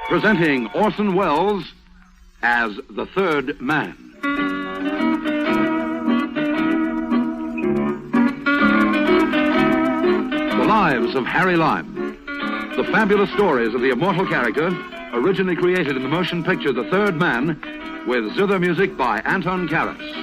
Presenting Orson Welles as the Third Man. The Lives of Harry Lime. The fabulous stories of the immortal character, originally created in the motion picture The Third Man, with zither music by Anton Karas.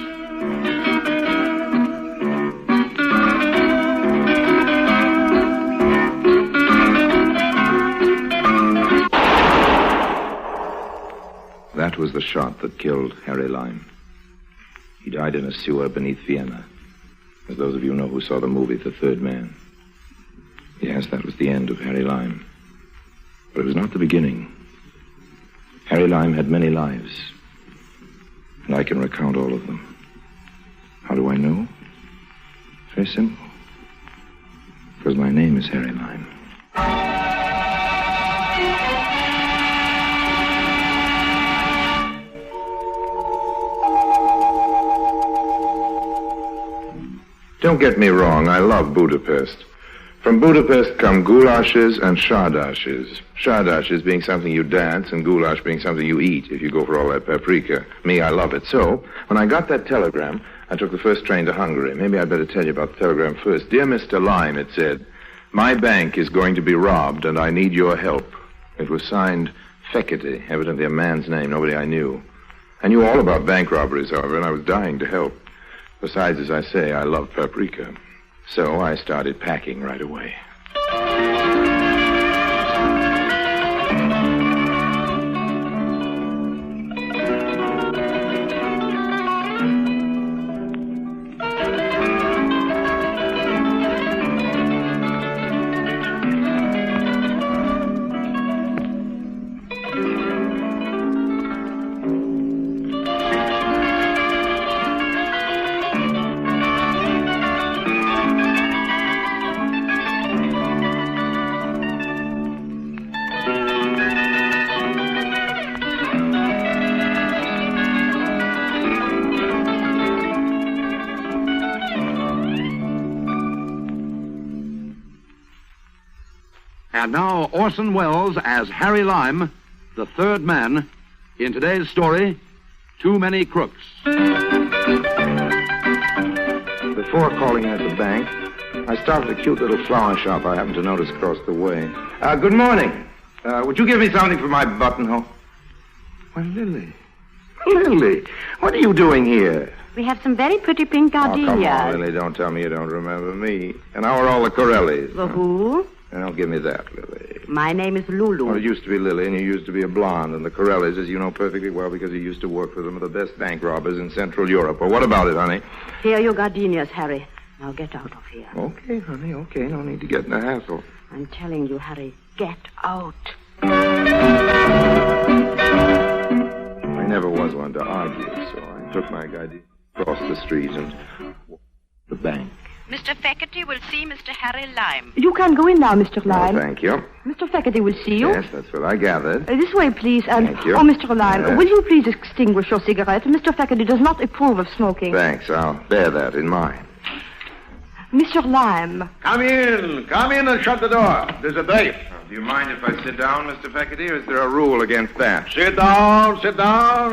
That was the shot that killed Harry Lime. He died in a sewer beneath Vienna, as those of you know who saw the movie The Third Man. Yes, that was the end of Harry Lime. But it was not the beginning. Harry Lime had many lives, and I can recount all of them. How do I know? Very simple. Because my name is Harry Lime. Don't get me wrong, I love Budapest. From Budapest come goulashes and shardashes. Shardashes being something you dance and goulash being something you eat if you go for all that paprika. Me, I love it. So, when I got that telegram, I took the first train to Hungary. Maybe I'd better tell you about the telegram first. Dear Mr. Lime, it said, my bank is going to be robbed and I need your help. It was signed Fekete, evidently a man's name, nobody I knew. I knew all about bank robberies, however, and I was dying to help. Besides, as I say, I love paprika. So I started packing right away. And now Orson Welles as Harry Lime, the Third Man, in today's story, Too Many Crooks. Before calling at the bank, I stopped at a cute little flower shop I happened to notice across the way. Good morning. Would you give me something for my buttonhole? Why, Lily. Lily, what are you doing here? We have some very pretty pink gardenias. Oh, come on, Lily, don't tell me you don't remember me. And how are all the Corellis? The who? Don't give me that, Lily. My name is Lulu. Well, it used to be Lily, and you used to be a blonde. And the Corellis, as you know perfectly well, because you used to work for them, are the best bank robbers in Central Europe. Well, what about it, honey? Here are your gardenias, Harry. Now get out of here. Okay, honey, okay. No need to get in a hassle. I'm telling you, Harry, get out. I never was one to argue, so I took my gardenia across the street and the bank. Mr. Fekete will see Mr. Harry Lime. You can go in now, Mr. Lime. Oh, thank you. Mr. Fekete will see you. Yes, that's what I gathered. This way, please. And Thank you. Oh, Mr. Lime, Yes. will you please extinguish your cigarette? Mr. Fekete does not approve of smoking. Thanks, I'll bear that in mind. Mr. Lime. Come in and shut the door. There's a date. Do you mind if I sit down, Mr. Fekete, or is there a rule against that? Sit down.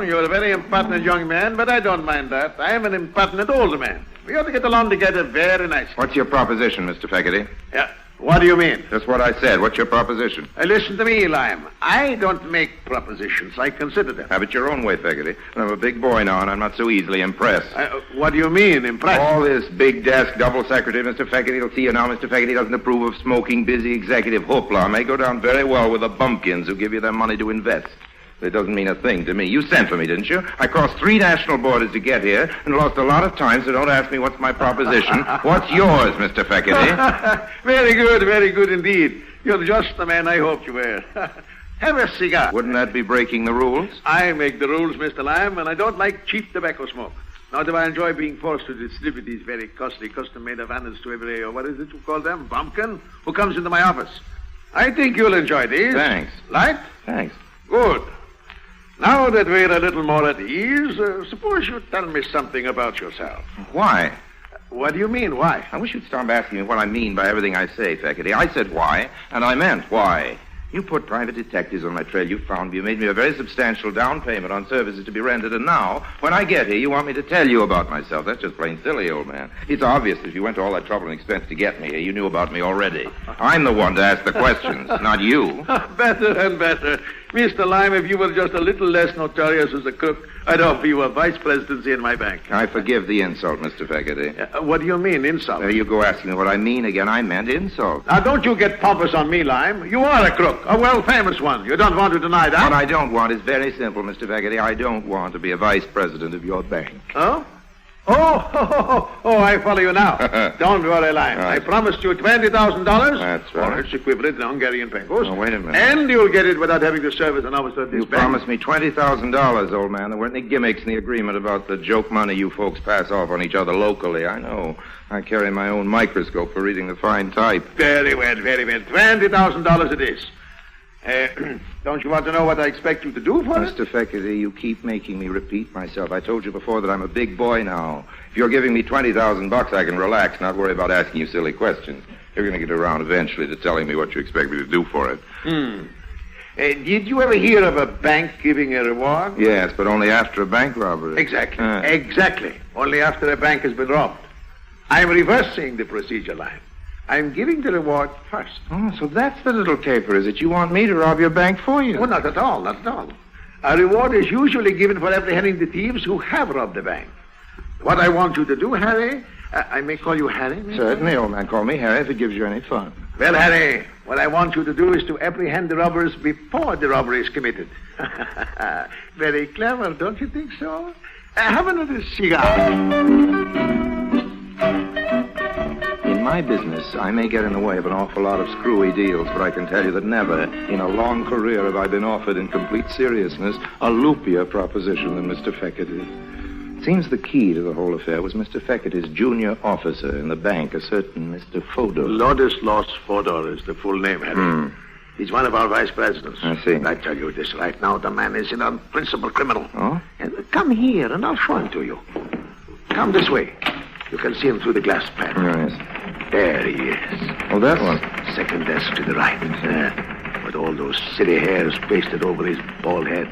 You're a very impertinent young man, but I don't mind that. I am an impertinent older man. We ought to get along together very nicely. What's your proposition, Mr. Fekete? Yeah. What do you mean? That's what I said. What's your proposition? Listen to me, Lime. I don't make propositions. I consider them. Have it your own way, Fekete. I'm a big boy now, and I'm not so easily impressed. What do you mean, impressed? All this big desk, double secretary, Mr. Fekete will see you now. Mr. Fekete doesn't approve of smoking, busy executive hoopla. May go down very well with the bumpkins who give you their money to invest. It doesn't mean a thing to me. You sent for me, didn't you? I crossed 3 national borders to get here and lost a lot of time, so don't ask me what's my proposition. What's yours, Mr. Fekete? Very good indeed. You're just the man I hoped you were. Have a cigar. Wouldn't that be breaking the rules? I make the rules, Mr. Lime, and I don't like cheap tobacco smoke. Now do I enjoy being forced to distribute these very costly custom-made Havanas to every, what is it you call them, bumpkin, who comes into my office. I think you'll enjoy these. Thanks. Light? Thanks. Good. Now that we're a little more at ease, suppose you tell me something about yourself. Why? What do you mean, why? I wish you'd stop asking me what I mean by everything I say, Feckety. I said why, and I meant why. You put private detectives on my trail. You found me. You made me a very substantial down payment on services to be rendered. And now, when I get here, you want me to tell you about myself. That's just plain silly, old man. It's obvious that if you went to all that trouble and expense to get me here, you knew about me already. I'm the one to ask the questions, not you. Better and better. Mr. Lime, if you were just a little less notorious as a crook, I'd offer you a vice presidency in my bank. I forgive the insult, Mr. Feckety. What do you mean, insult? There you go asking me what I mean again. I meant insult. Now, don't you get pompous on me, Lime. You are a crook, a well-famous one. You don't want to deny that? What I don't want is very simple, Mr. Feckety. I don't want to be a vice president of your bank. Oh? Oh, I follow you now. Don't worry, Lime. Right. I promised you $20,000. That's right. Or its equivalent in Hungarian pesos. Oh, wait a minute. And you'll get it without having to serve as an officer of this You bank. promised me $20,000, old man. There weren't any gimmicks in the agreement about the joke money you folks pass off on each other locally. I know. I carry my own microscope for reading the fine type. Very well, very well. $20,000 it is. Don't you want to know what I expect you to do for it? Mr. Feckety, you keep making me repeat myself. I told you before that I'm a big boy now. If you're giving me $20,000, I can relax, not worry about asking you silly questions. You're going to get around eventually to telling me what you expect me to do for it. Did you ever hear of a bank giving a reward? Yes, but only after a bank robbery. Exactly. Exactly. Only after a bank has been robbed. I'm reversing the procedure line. I'm giving the reward first. Oh, so that's the little caper, is it? You want me to rob your bank for you? Oh, not at all, not at all. A reward is usually given for apprehending the thieves who have robbed the bank. What I want you to do, Harry, I may call you Harry? Certainly, old man. Call me Harry if it gives you any fun. Well, Harry, what I want you to do is to apprehend the robbers before the robbery is committed. Very clever, don't you think so? Have another cigar. In my business, I may get in the way of an awful lot of screwy deals, but I can tell you that never in a long career have I been offered in complete seriousness a loopier proposition than Mr. Feckety. It seems the key to the whole affair was Mr. Feckety's junior officer in the bank, a certain Mr. Fodor. Ladislaus Fodor is the full name, Harry. He's one of our vice presidents. I see. I tell you this right now, the man is an unprincipled criminal. Oh? And come here, and I'll show him to you. Come this way. You can see him through the glass panel. Oh, yes. There he is. Oh, that one. Second desk to the right. With all those silly hairs pasted over his bald head.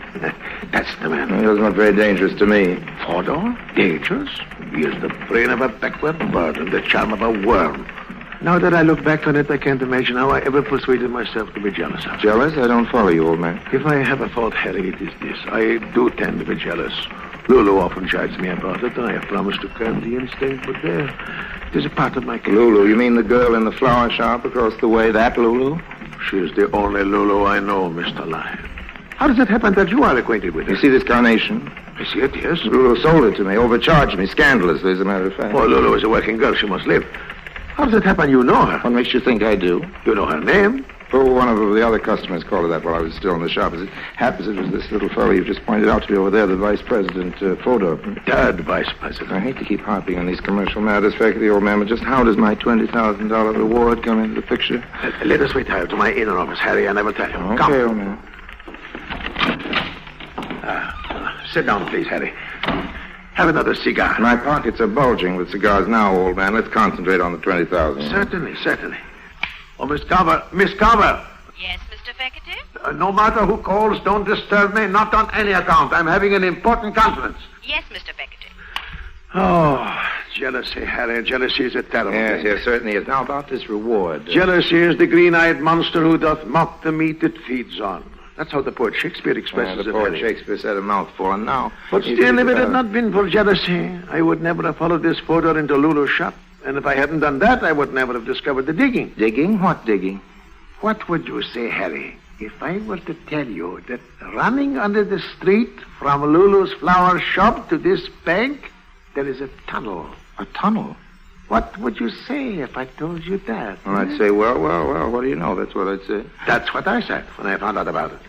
That's the man. He was not very dangerous to me. Fodor? Dangerous? He is the brain of a backward bird and the charm of a worm. Now that I look back on it, I can't imagine how I ever persuaded myself to be jealous of him. Jealous? I don't follow you, old man. If I have a fault, Harry, it is this. I do tend to be jealous. Lulu often chides me about it, and I have promised to curb the instinct, but there, it is a part of my character. Lulu? You mean the girl in the flower shop across the way, that Lulu? She is the only Lulu I know, Mr. Lyon. How does it happen that you are acquainted with her? You see this carnation? I see it, yes. Lulu sold it to me, overcharged me, scandalously, as a matter of fact. Oh, Lulu is a working girl. She must live. How does it happen you know her? What makes you think I do? You know her name? Oh, one of the other customers called her that while I was still in the shop. As it happens, it was this little fellow you just pointed out to me over there, the vice president, Fodor. Third vice president. I hate to keep harping on these commercial matters, Feckety, old man, but just how does my $20,000 reward come into the picture? Let us retire to my inner office, Harry, and I will tell you. Okay, Come. old man. Sit down, please, Harry. Have another cigar. My pockets are bulging with cigars now, old man. Let's concentrate on the $20,000. Certainly, certainly. Oh, Miss Carver. Miss Carver. Yes, Mr. Feckety? No matter who calls, don't disturb me, not on any account. I'm having an important conference. Yes, Mr. Feckety. Oh, jealousy, Harry. Jealousy is a terrible Yes, thing. yes, certainly is. Now, about this reward. Jealousy is the green-eyed monster who doth mock the meat it feeds on. That's how the poet Shakespeare expresses the it, poet Harry. Shakespeare said a mouthful, and now... But still, if it had not been for jealousy, I would never have followed this Fodor into Lulu's shop. And if I hadn't done that, I would never have discovered the digging. Digging? What digging? What would you say, Harry, if I were to tell you that running under the street from Lulu's flower shop to this bank, there is a tunnel? A tunnel? What would you say if I told you that? Well, I'd say, well, what do you know? That's what I'd say. That's what I said when I found out about it.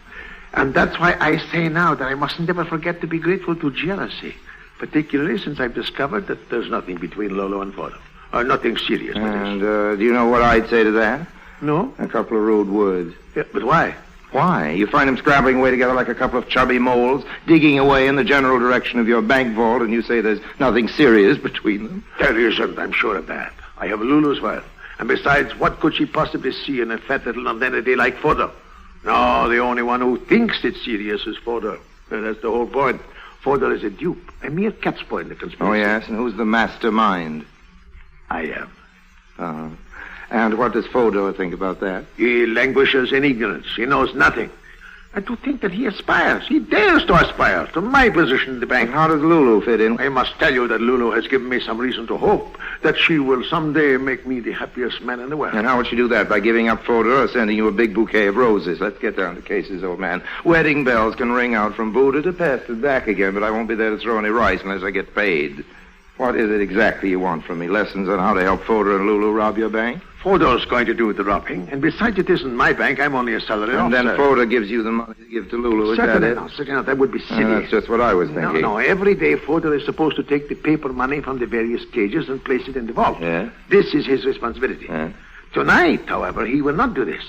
And that's why I say now that I mustn't ever forget to be grateful to jealousy Particularly since I've discovered that there's nothing between Lolo and Fodor. Nothing serious. And do you know what I'd say to that? No? A couple of rude words. Yeah, but why? Why? You find them scrabbling away together like a couple of chubby moles, digging away in the general direction of your bank vault, and you say there's nothing serious between them? There isn't, I'm sure of that. I have Lulu's file. And besides, what could she possibly see in a fat little nonentity like Fodor? No, the only one who thinks it's serious is Fodor. And that's the whole point. Fodor is a dupe, a mere cat's paw in the conspiracy. Oh, yes? And who's the mastermind? I am. Uh-huh. And what does Fodor think about that? He languishes in ignorance. He knows nothing. And to think that he aspires, he dares to aspire to my position in the bank. And how does Lulu fit in? I must tell you that Lulu has given me some reason to hope that she will someday make me the happiest man in the world. And how would she do that? By giving up Fodor or sending you a big bouquet of roses? Let's get down to cases, old man. Wedding bells can ring out from Buda to Pest and back again, but I won't be there to throw any rice unless I get paid. What is it exactly you want from me? Lessons on how to help Fodor and Lulu rob your bank? Fodor's going to do the robbing, and besides, it isn't my bank. I'm only a salaried officer. And then Fodor gives you the money to give to Lulu, is that it? Certainly not. That would be silly. That's just what I was thinking. No, every day Fodor is supposed to take the paper money from the various cages and place it in the vault. Yeah? This is his responsibility. Yeah? Tonight, however, he will not do this.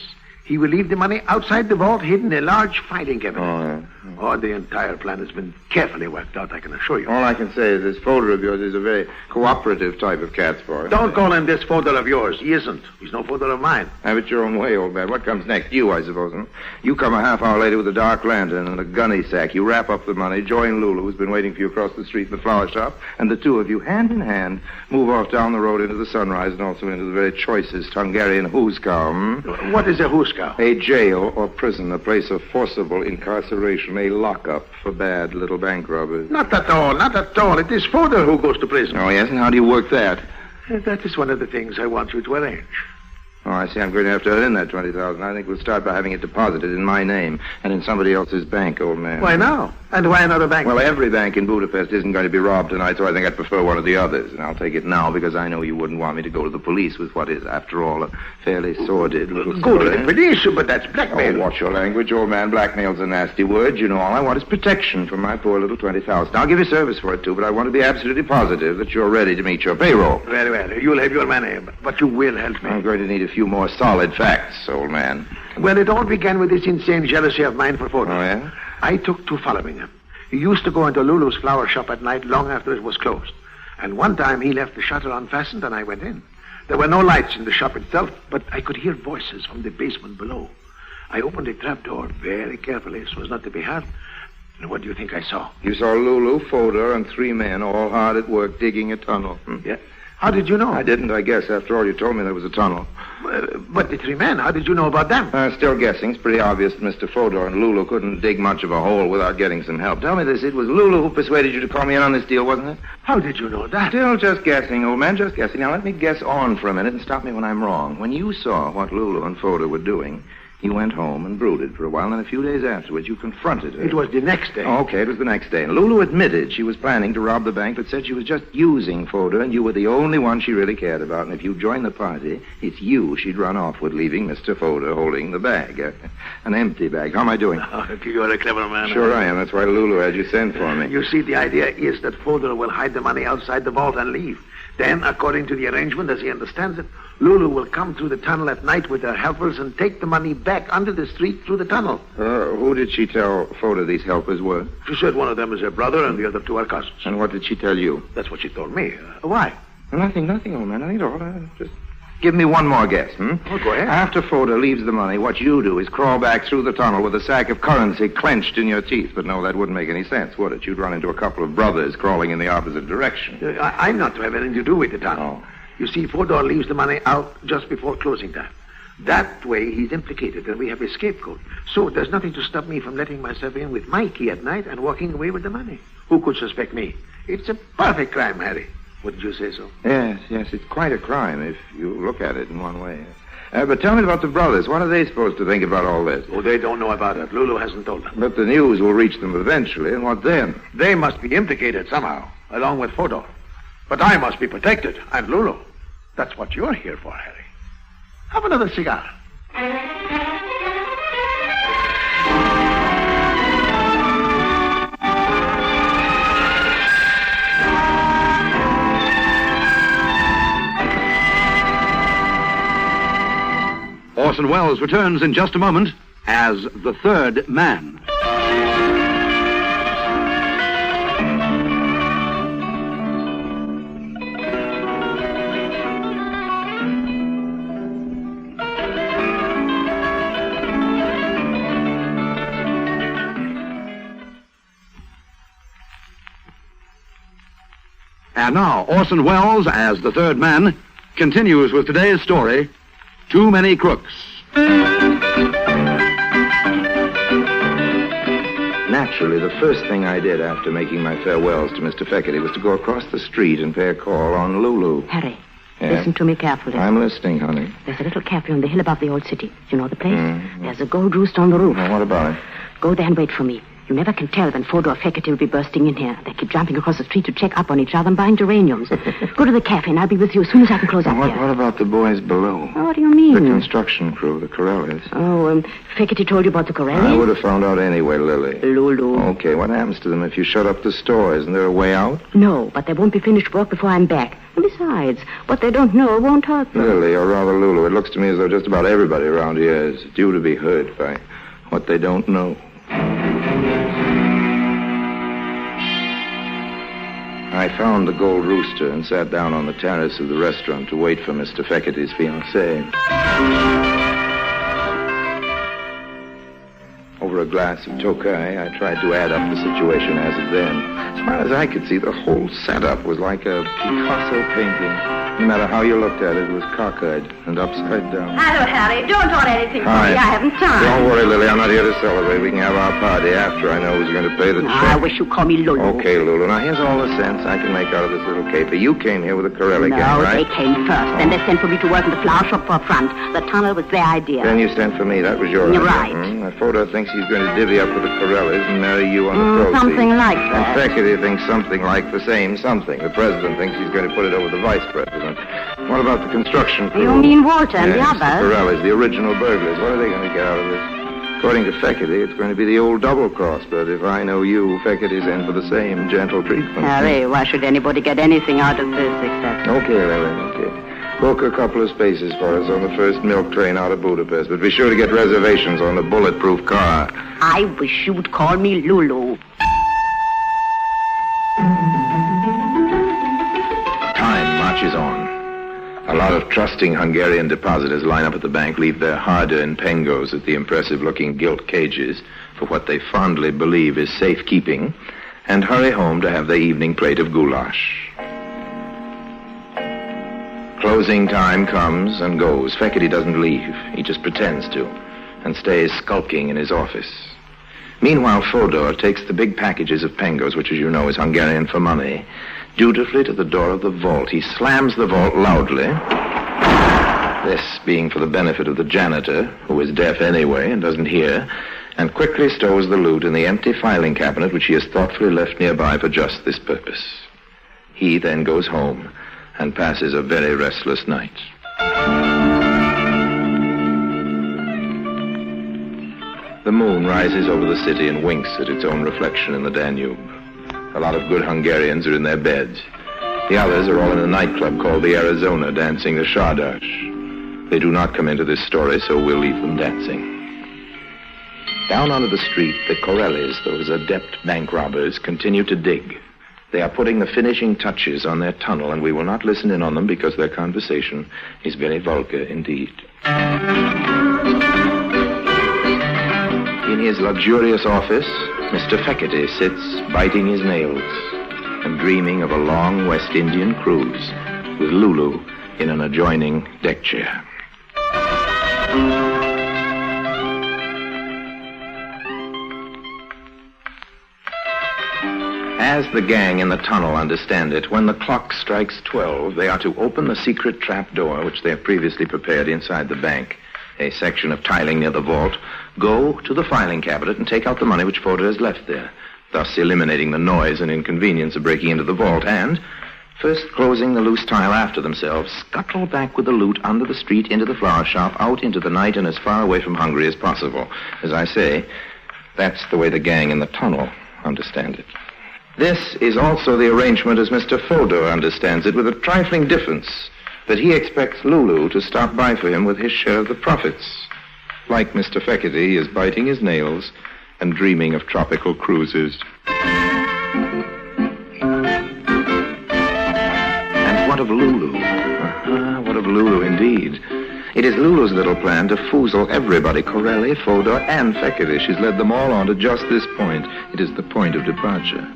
He will leave the money outside the vault, hidden in a large filing cabinet. Oh, yeah. Oh, the entire plan has been carefully worked out, I can assure you. All I can say is this Fodor of yours is a very cooperative type of cat's paw. Don't call him this Fodor of yours. He isn't. He's no Fodor of mine. Have it your own way, old man. What comes next? You, I suppose. Huh? You come a half hour later with a dark lantern and a gunny sack. You wrap up the money, join Lulu, who's been waiting for you across the street in the flower shop, and the two of you, hand in hand, move off down the road into the sunrise and also into the very choicest Hungarian hoosekow. What is a hoosekow? A jail or prison, a place of forcible incarceration, a lockup for bad little bank robbers. Not at all, not at all. It is Fodor who goes to prison. Oh, yes? And how do you work that? That is one of the things I want you to arrange. Oh, I see. I'm going to have to earn that $20,000. I think we'll start by having it deposited in my name and in somebody else's bank, old man. Why now? And why another bank? Well, every bank in Budapest isn't going to be robbed tonight, so I think I'd prefer one of the others. And I'll take it now because I know you wouldn't want me to go to the police with what is, after all, a fairly sordid little Go story. to the police, but that's blackmail. Oh, watch your language, old man. Blackmail's a nasty word. You know, all I want is protection from my poor little $20,000. I'll give you service for it, too, but I want to be absolutely positive that you're ready to meet your payroll. Very well. You'll have your money, but you will help me. I'm going to need a few more solid facts, old man. Well, it all began with this insane jealousy of mine for Fodor. Oh, yeah? I took to following him. He used to go into Lulu's flower shop at night long after it was closed. And one time he left the shutter unfastened and I went in. There were no lights in the shop itself, but I could hear voices from the basement below. I opened the trapdoor very carefully so as not to be heard. And what do you think I saw? You saw Lulu, Fodor, and three men all hard at work digging a tunnel. Yeah. How did you know? I didn't, I guess. After all, you told me there was a tunnel. But the three men, how did you know about them? Still guessing. It's pretty obvious that Mr. Fodor and Lulu couldn't dig much of a hole without getting some help. Tell me this, it was Lulu who persuaded you to call me in on this deal, wasn't it? How did you know that? Still just guessing, old man, just guessing. Now, let me guess on for a minute and stop me when I'm wrong. When you saw what Lulu and Fodor were doing, you went home and brooded for a while, and then a few days afterwards, you confronted her. It was the next day. Oh, okay, it was the next day. And Lulu admitted she was planning to rob the bank, but said she was just using Fodor, and you were the only one she really cared about. And if you joined the party, it's you she'd run off with, leaving Mr. Fodor holding the bag. An empty bag. How am I doing? Oh, you're a clever man. Sure I am. That's why Lulu had you send for me. You see, the idea is that Fodor will hide the money outside the vault and leave. Then, according to the arrangement, as he understands it, Lulu will come through the tunnel at night with her helpers and take the money back under the street through the tunnel. Who did she tell Fodor these helpers were? She said one of them is her brother and the other two are cousins. And what did she tell you? That's what she told me. Why? Nothing, old man. Nothing at all. Just give me one more guess, Oh, go ahead. After Fodor leaves the money, what you do is crawl back through the tunnel with a sack of currency clenched in your teeth. But no, that wouldn't make any sense, would it? You'd run into a couple of brothers crawling in the opposite direction. I'm not to have anything to do with the tunnel. Oh. You see, Fodor leaves the money out just before closing time. That way, he's implicated, and we have a scapegoat. So there's nothing to stop me from letting myself in with my key at night and walking away with the money. Who could suspect me? It's a perfect crime, Harry. Wouldn't you say so? Yes, it's quite a crime if you look at it in one way. But tell me about the brothers. What are they supposed to think about all this? Oh, they don't know about it. Lulu hasn't told them. But the news will reach them eventually, and what then? They must be implicated somehow, along with Fodor. But I must be protected, and Lulu. That's what you're here for, Harry. Have another cigar. Orson Welles returns in just a moment as the third man. And now, Orson Welles, as the third man, continues with today's story, Too Many Crooks. Naturally, the first thing I did after making my farewells to Mr. Feckerty was to go across the street and pay a call on Lulu. Harry, Yeah? listen to me carefully. I'm listening, honey. There's a little cafe on the hill above the old city. You know the place? There's a gold rooster on the roof. Now, what about it? Go there and wait for me. You never can tell when Fodor Feckerty will be bursting in here. They keep jumping across the street to check up on each other and buying geraniums. Go to the cafe and I'll be with you as soon as I can close up What here. about the boys below? Oh, what do you mean? The construction crew, the Corellis. Oh, Feckerty told you about the Corellis? I would have found out anyway, Lily. Lulu. Okay, what happens to them if you shut up the store? Isn't there a way out? No, but they won't be finished work before I'm back. And besides, what they don't know won't hurt them. Lily, or rather Lulu, it looks to me as though just about everybody around here is due to be hurt by what they don't know. I found the Gold Rooster and sat down on the terrace of the restaurant to wait for Mr. Feckerty's fiancée. Over a glass of Tokay, I tried to add up the situation as of then. As far as I could see, the whole setup was like a Picasso painting. No matter how you looked at it, it was cockeyed and upside down. Hello, Harry. Don't order anything for Hi. me. I haven't time. Don't worry, Lily. I'm not here to celebrate. We can have our party after I know who's going to pay the check. I wish you'd call me Lulu. Okay, Lulu. Now, here's all the sense I can make out of this little caper. You came here with a Corelli gang, No, right? they came first. Then they sent for me to work in the flower shop for front. The tunnel was their idea. Then you sent for me. That was your You're idea. right. Fodor thinks he's going to divvy up with the Corellis and marry you on the proceeds. Something like And that. Feckerty thinks something like the same something. The president thinks he's going to put it over the vice president. What about the construction crew? You mean Walter and Yes, the others? the Corellis, the original burglars. What are they going to get out of this? According to Feckerty, it's going to be the old double cross. But if I know you, Feckerty's in for the same gentle treatment. Harry, why should anybody get anything out of this except... Okay, Lily, okay. Book a couple of spaces for us on the first milk train out of Budapest, but be sure to get reservations on the bulletproof car. I wish you would call me Lulu. Time marches on. A lot of trusting Hungarian depositors line up at the bank, leave their hard-earned pengos at the impressive-looking gilt cages for what they fondly believe is safekeeping, and hurry home to have their evening plate of goulash. Closing time comes and goes. Feckerty doesn't leave. He just pretends to, and stays skulking in his office. Meanwhile, Fodor takes the big packages of pengos, which, as you know, is Hungarian for money, dutifully to the door of the vault. He slams the vault loudly, this being for the benefit of the janitor, who is deaf anyway and doesn't hear, and quickly stows the loot in the empty filing cabinet, which he has thoughtfully left nearby for just this purpose. He then goes home and passes a very restless night. The moon rises over the city and winks at its own reflection in the Danube. A lot of good Hungarians are in their beds. The others are all in a nightclub called the Arizona, dancing the showdown. They do not come into this story, so we'll leave them dancing. Down onto the street, the Corellis, those adept bank robbers, continue to dig. They are putting the finishing touches on their tunnel, and we will not listen in on them because their conversation is very vulgar indeed. In his luxurious office, Mr. Feckerty sits biting his nails and dreaming of a long West Indian cruise with Lulu in an adjoining deck chair. As the gang in the tunnel understand it, when the clock strikes 12, they are to open the secret trap door which they have previously prepared inside the bank, a section of tiling near the vault, go to the filing cabinet and take out the money which Fodor has left there, thus eliminating the noise and inconvenience of breaking into the vault, and, first closing the loose tile after themselves, scuttle back with the loot under the street into the flower shop, out into the night, and as far away from Hungary as possible. As I say, that's the way the gang in the tunnel understand it. This is also the arrangement as Mr. Fodor understands it, with a trifling difference. that he expects Lulu to stop by for him with his share of the profits. Like Mr. Feckerty, he is biting his nails and dreaming of tropical cruises. And what of Lulu? What of Lulu, indeed? It is Lulu's little plan to foozle everybody, Corelli, Fodor, and Feckerty. She's led them all on to just this point. It is the point of departure.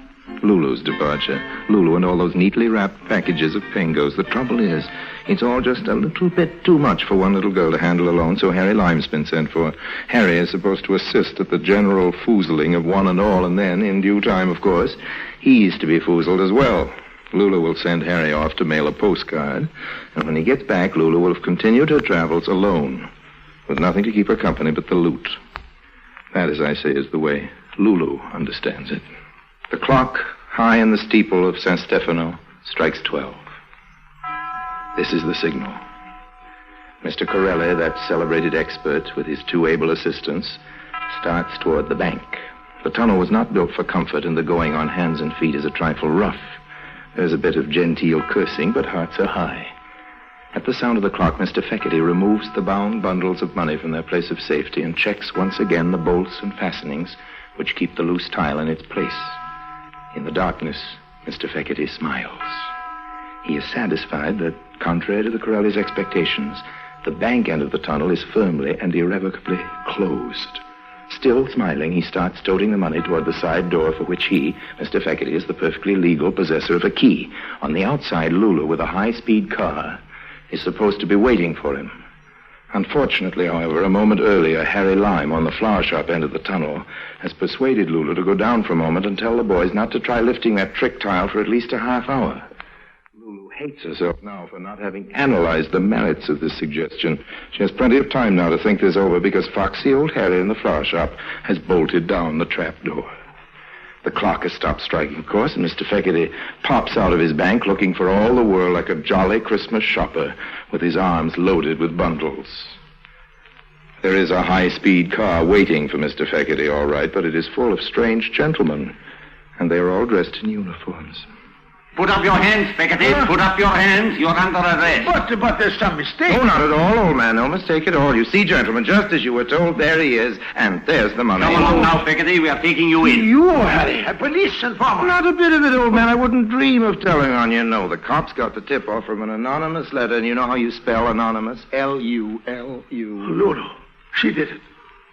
Lulu's departure. Lulu and all those neatly wrapped packages of pingos. The trouble is, it's all just a little bit too much for one little girl to handle alone, so Harry Lime's been sent for. Harry is supposed to assist at the general foozling of one and all, and then, in due time, of course, he's to be foozled as well. Lulu will send Harry off to mail a postcard, and when he gets back, Lulu will have continued her travels alone, with nothing to keep her company but the loot. That, as I say, is the way Lulu understands it. The clock, high in the steeple of San Stefano, strikes 12. This is the signal. Mr. Corelli, that celebrated expert, with his 2 able assistants, starts toward the bank. The tunnel was not built for comfort, and the going on hands and feet is a trifle rough. There's a bit of genteel cursing, but hearts are high. At the sound of the clock, Mr. Feckerty removes the bound bundles of money from their place of safety and checks once again the bolts and fastenings which keep the loose tile in its place. In the darkness, Mr. Feckerty smiles. He is satisfied that, contrary to the Corelli's expectations, the bank end of the tunnel is firmly and irrevocably closed. Still smiling, he starts toting the money toward the side door for which he, Mr. Feckerty, is the perfectly legal possessor of a key. On the outside, Lulu, with a high-speed car, is supposed to be waiting for him. Unfortunately, however, a moment earlier, Harry Lime, on the flower shop end of the tunnel, has persuaded Lulu to go down for a moment and tell the boys not to try lifting that trick tile for at least a half hour. Lulu hates herself now for not having analyzed the merits of this suggestion. She has plenty of time now to think this over because foxy old Harry in the flower shop has bolted down the trap door. The clock has stopped striking, of course, and Mr. Feckerty pops out of his bank looking for all the world like a jolly Christmas shopper with his arms loaded with bundles. There is a high-speed car waiting for Mr. Feckerty, all right, but it is full of strange gentlemen, and they are all dressed in uniforms. Put up your hands, Feckerty. Put up your hands. You're under arrest. But there's some mistake. Oh, not at all, old man. No mistake at all. You see, gentlemen, just as you were told, there he is, and there's the money. Come along now, Feckerty. We are taking you in. You, Harry, a police informer. Not a bit of it, old man. I wouldn't dream of telling on you. No, the cops got the tip-off from an anonymous letter, and you know how you spell anonymous? L-U-L-U. Lulu. She did it.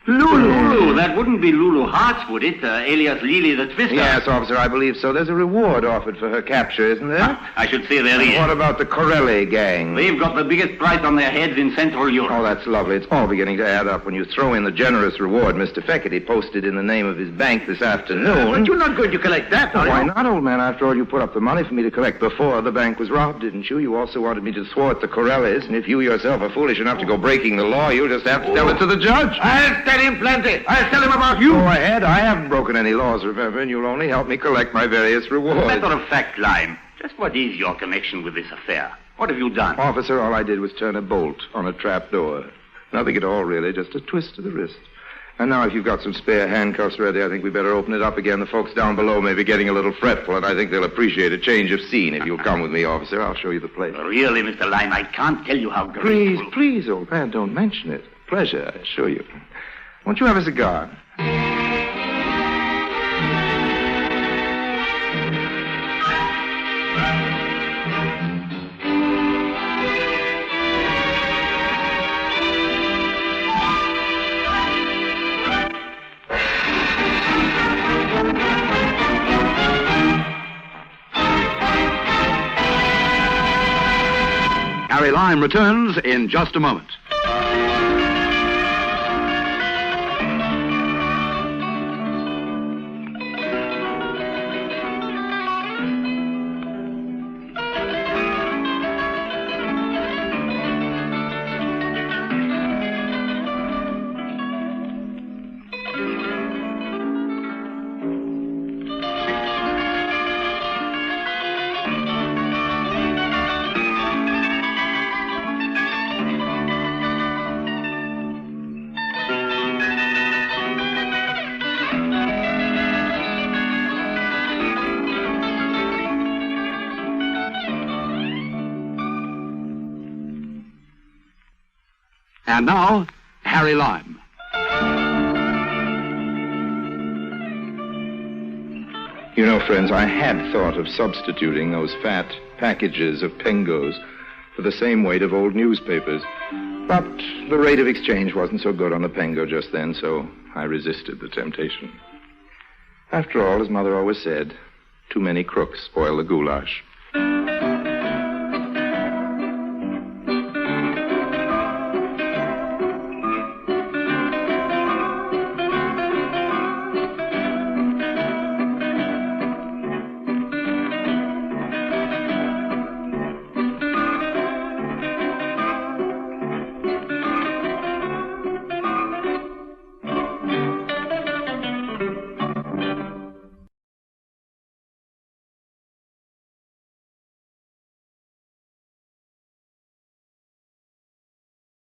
Lulu. That wouldn't be Lulu Hartz, would it? Alias Lily the Twister. Yes, officer, I believe so. There's a reward offered for her capture, isn't there? I should say there is. What about the Corelli gang? They've got the biggest price on their heads in Central Europe. Oh, that's lovely. It's all beginning to add up when you throw in the generous reward Mr. Feckerty posted in the name of his bank this afternoon. But you're not going to collect that, are you? Why not, old man? After all, you put up the money for me to collect before the bank was robbed, didn't you? You also wanted me to thwart the Corellis, and if you yourself are foolish enough to go breaking the law, you'll just have to tell it to the judge. I'll tell him plenty. I'll tell him about you. Go ahead. I haven't broken any laws, remember, and you'll only help me collect my various rewards. Matter of fact, Lime, just what is your connection with this affair? What have you done? Officer, all I did was turn a bolt on a trap door. Nothing at all, really, just a twist to the wrist. And now if you've got some spare handcuffs ready, I think we better open it up again. The folks down below may be getting a little fretful, and I think they'll appreciate a change of scene. If you'll come with me, officer, I'll show you the place. Really, Mr. Lime, I can't tell you how grateful... Please, old man, don't mention it. Pleasure, I assure you. Won't you have a cigar? Harry Lime returns in just a moment. And now, Harry Lime. You know, friends, I had thought of substituting those fat packages of Pengos for the same weight of old newspapers. But the rate of exchange wasn't so good on the Pengo just then, so I resisted the temptation. After all, as Mother always said, too many crooks spoil the goulash.